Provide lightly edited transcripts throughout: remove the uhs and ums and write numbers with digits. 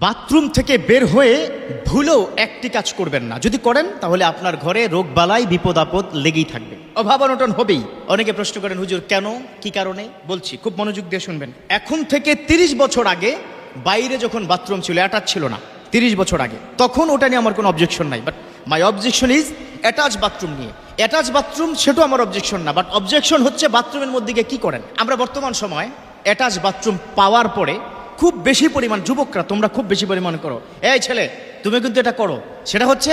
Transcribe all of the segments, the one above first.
Bathroom থেকে বের হয়ে ভুলেও একটি কাজ করবেন না। যদি করেন তাহলে আপনার ঘরে রোগ বালাই বিপদ আপদ লেগেই থাকবে, অভাব অনটন হবেই। অনেকে প্রশ্ন করেন, হুজুর কেন, কি কারণে? বলছি, খুব মনোযোগ দিয়ে শুনবেন। এখন থেকে 30 বছর আগে বাইরে যখন বাথরুম ছিল, অ্যাটাচ ছিল না, 30 বছর আগে, তখন ওটা নিয়ে আমার কোনো অবজেকশন নাই। But my objection is attach bathroom নিয়ে। অ্যাটাচ বাথরুম সেটাও আমার অবজেকশন না, বাট অবজেকশন হচ্ছে বাথরুমের মধ্যে গিয়ে কি করেন। আমরা বর্তমান সময় অ্যাটাচ বাথরুম পাওয়ার পরে খুব বেশি পরিমাণ, যুবকরা তোমরা খুব বেশি পরিমাণ করো, এই ছেলে তুমি কিন্তু এটা করো, সেটা হচ্ছে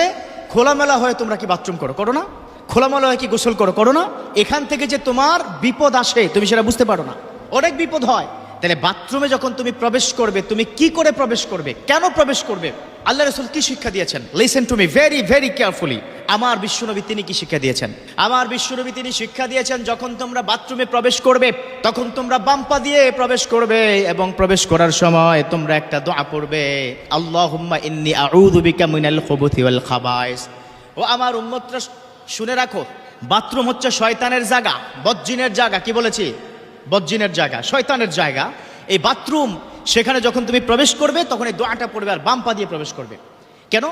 খোলামেলা হয়ে তোমরা কি বাথরুম করো না? খোলামেলা হয়ে কি গোসল করো না? এখান থেকে যে তোমার বিপদ আসে তুমি সেটা বুঝতে পারো না, অনেক বিপদ হয়। তাহলে বাথরুমে যখন তুমি প্রবেশ করবে, তুমি কি করে প্রবেশ করবে, কেন প্রবেশ করবে, আল্লাহ রাসূল কি শিক্ষা দিয়েছেন? Listen to me very very carefully. আমার বিশ্বনবী তিনি কি শিক্ষা দিয়েছেন? আমার বিশ্বনবী তিনি শিক্ষা দিয়েছেন, যখন তোমরা বাথরুমে প্রবেশ করবে তখন তোমরা বাম পা দিয়ে প্রবেশ করবে এবং প্রবেশ করার সময় তোমরা একটা দোয়া পড়বে, আল্লাহুম্মা ইন্নী আউযু বিকা মিনাল খুবুথি ওয়াল খাবায়েস। ও আমার উম্মতরা শুনে রাখো, বাথরুম হচ্ছে শয়তানের জায়গা, বজ্জিনের জায়গা। কি বলেছি? বজ্জিনের জায়গা, শয়তানের জায়গা। এই বাথরুম, সেখানে যখন তুমি প্রবেশ করবে তখন এই দোয়াটা পড়বে আর বাম পা দিয়ে প্রবেশ করবে। কেন?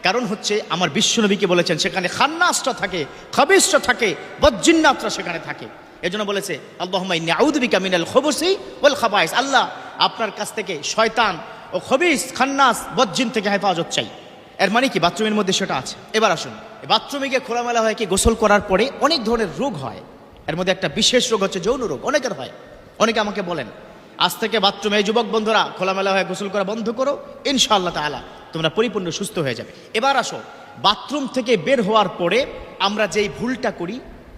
কারণ হচ্ছে আমার বিশ্বনবীকে বলেছেন সেখানে খান্নাসটা থাকে, খাবিসটা থাকে, বজ্জিন্নাতরা সেখানে থাকে। এজন্য বলেছে আল্লাহুম্মা ইন্নী আউযু বিকা মিনাল খুবুসি ওয়াল খাবায়েস, আল্লাহ আপনার কাছ থেকে শয়তান ও খবিস, খান্নাস, বজ্জিন থেকে হেফাজত চাই। এর মানে কি বাথরুমের মধ্যে সেটা আছে। এবার আসুন, বাথরুমে গিয়ে খোলামেলা হয় কি গোসল করার পরে অনেক ধরনের রোগ হয়। এর মধ্যে একটা বিশেষ রোগ হচ্ছে যৌন রোগ, অনেকের হয়। অনেকে আমাকে বলেন, আজ থেকে বাথরুমে যুবক বন্ধুরা খোলামেলা হয়ে গোসল করা বন্ধ করো, ইনশাআল্লাহ তাআলা তোমরা পরিপূর্ণ সুস্থ হয়ে যাবে। এবার আসো, বাথরুম থেকে বের হওয়ার পরে আমরা যেই ভুলটা করি,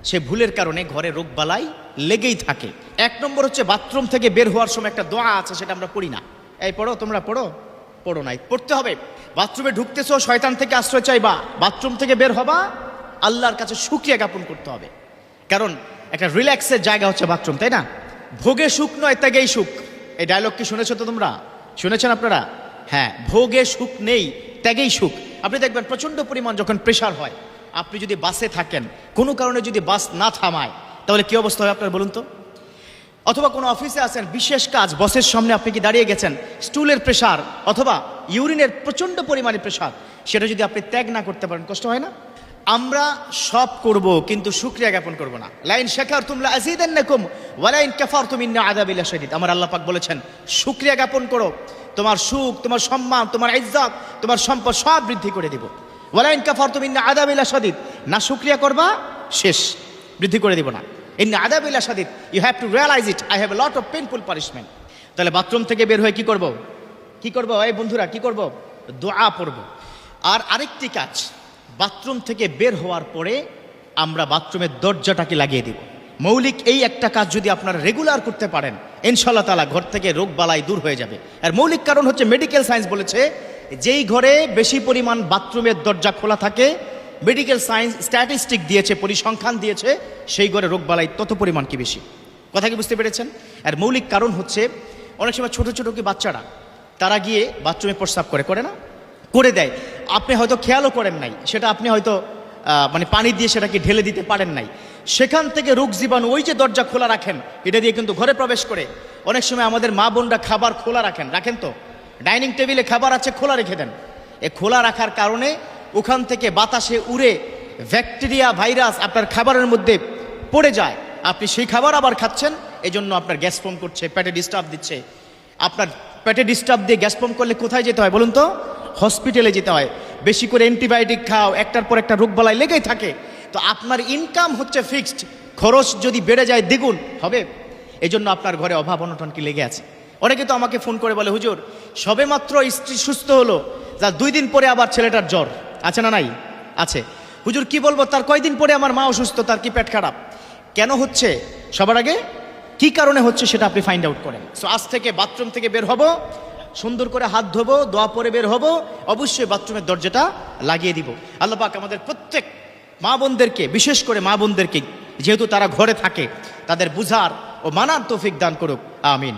সে ভুলের কারণে ঘরে রোগ বালাই লেগেই থাকে। 1 নম্বর হচ্ছে বাথরুম থেকে বের হওয়ার সময় একটা দোয়া আছে, সেটা আমরা পড়ি না। এই পড়ো, তোমরা পড়ো নাই, পড়তে হবে। বাথরুমে ঢুকতেছো, শয়তান থেকে আশ্রয় চাইবা, বাথরুম থেকে বের হবা, আল্লাহর কাছে শুকরিয়া জ্ঞাপন করতে হবে। কারণ একটা রিল্যাক্সের জায়গা হচ্ছে বাথরুম, তাই না? ভোগে সুখ নয়, ত্যাগেই সুখ। এই ডায়লগ কি শুনেছো তো তোমরা? শুনেছেন আপনারা? হ্যাঁ, ভোগে সুখ নেই, ত্যাগেই সুখ। আপনি দেখবেন প্রচণ্ড পরিমাণ যখন প্রেশার হয়, আপনি যদি বাসে থাকেন, কোনো কারণে যদি বাস না থামায়, তাহলে কি অবস্থা হয় আপনার বলুন তো? অথবা কোনো অফিসে আছেন, বিশেষ কাজ, বসের সামনে আপনি কি দাঁড়িয়ে গেছেন, স্টুলের প্রেশার অথবা ইউরিনের প্রচণ্ড পরিমাণে প্রেশার, সেটা যদি আপনি ত্যাগ না করতে পারেন, কষ্ট হয় না? আমরা সব করব কিন্তু শুকরিয়া জ্ঞাপন করব না। লাইন শাকারতুম লাযীদান্নাকুম ওয়া লাইন কাফারতুম ইন্না আযাবি লাশাদীদ। আমার আল্লাহ পাক বলেছেন শুকরিয়া জ্ঞাপন করো, তোমার সুখ, তোমার সম্মান, তোমার ইজ্জত, তোমার সম্পদ সব বৃদ্ধি করে দিব। ওয়া লাইন কাফারতুম ইন্না আযাবি লাশাদীদ। না শুকরিয়া করবা, শেষ, বৃদ্ধি করে দিব না। ইন্না আযাবি লাশাদীদ, you have to realize it, I have a lot of painful punishment. তাহলে বাথরুম থেকে বের হয়ে কি করব? এই বন্ধুরা কি করব? দোয়া পড়ব। আর আরেকটি কাজ, বাথরুম থেকে বের হওয়ার পরে আমরা বাথরুমের দরজাটাকে লাগিয়ে দিব। মৌলিক এই একটা কাজ যদি আপনারা রেগুলার করতে পারেন, ইনশাআল্লাহ তাআলা ঘর থেকে রোগ বালাই দূর হয়ে যাবে। আর মৌলিক কারণ হচ্ছে মেডিকেল সায়েন্স বলেছে, যেই ঘরে বেশি পরিমাণ বাথরুমের দরজা খোলা থাকে, মেডিকেল সায়েন্স স্ট্যাটিস্টিক দিয়েছে, পরিসংখ্যান দিয়েছে, সেই ঘরে রোগ বালাই তত পরিমাণ কি বেশি। কথা কি বুঝতে পেরেছেন? আর মৌলিক কারণ হচ্ছে অনেক সময় ছোট ছোট কি বাচ্চারা, তারা গিয়ে বাথরুমে প্রস্রাব করে না, করে দেয়, আপনি হয়তো খেয়ালও করেন নাই, সেটা আপনি হয়তো মানে পানি দিয়ে সেটাকে ঢেলে দিতে পারেন নাই, সেখান থেকে রোগ জীবাণু ওই যে দরজা খোলা রাখেন, এটা দিয়ে কিন্তু ঘরে প্রবেশ করে। অনেক সময় আমাদের মা বোনরা খাবার খোলা রাখেন তো, ডাইনিং টেবিলে খাবার আছে, খোলা রেখে দেন। এ খোলা রাখার কারণে ওখান থেকে বাতাসে উড়ে ব্যাকটেরিয়া, ভাইরাস আপনার খাবারের মধ্যে পড়ে যায়, আপনি সেই খাবার আবার খাচ্ছেন, এজন্য আপনার গ্যাস ফর্ম করছে, পেটে ডিস্টার্ব দিচ্ছে। আপনার পেটে ডিস্টার্ব দিয়ে গ্যাস ফর্ম করলে কোথায় যেতে হয় বলুন তো? হসপিটালে যেতে হয়। বেশি করে অ্যান্টিবায়োটিক খাও, একটার পর একটা রোগবালাই লেগেই থাকে। তো আপনার ইনকাম হচ্ছে ফিক্সড, খরচ যদি বেড়ে যায় দ্বিগুণ হবে। এজন্য আপনার ঘরে অভাব অনটন কি লেগে আছে। অনেকে তো আমাকে ফোন করে বলে, হুজুর সবেমাত্র স্ত্রী সুস্থ হলো, যা 2 দিন পরে আবার ছেলেটার জ্বর, আছে না নাই? আছে। হুজুর কি বলবো, তার কয়দিন পরে আমার মা অসুস্থ, তার কি পেট খারাপ। কেন হচ্ছে? সবার আগে কি কারণে হচ্ছে সেটা আপনি ফাইন্ড আউট করেন। সো আজ থেকে বাথরুম থেকে বের হব, সুন্দর করে হাত ধোবো, দোয়া পরে বের হব, অবশ্যই বাথরুমের দরজাটা লাগিয়ে দিব। আল্লাহ পাক আমাদের প্রত্যেক মা বোনদেরকে, বিশেষ করে মা বোনদেরকে, যেহেতু তারা ঘরে থাকে, তাদের বুঝার ও মানার তৌফিক দান করুক, আমিন।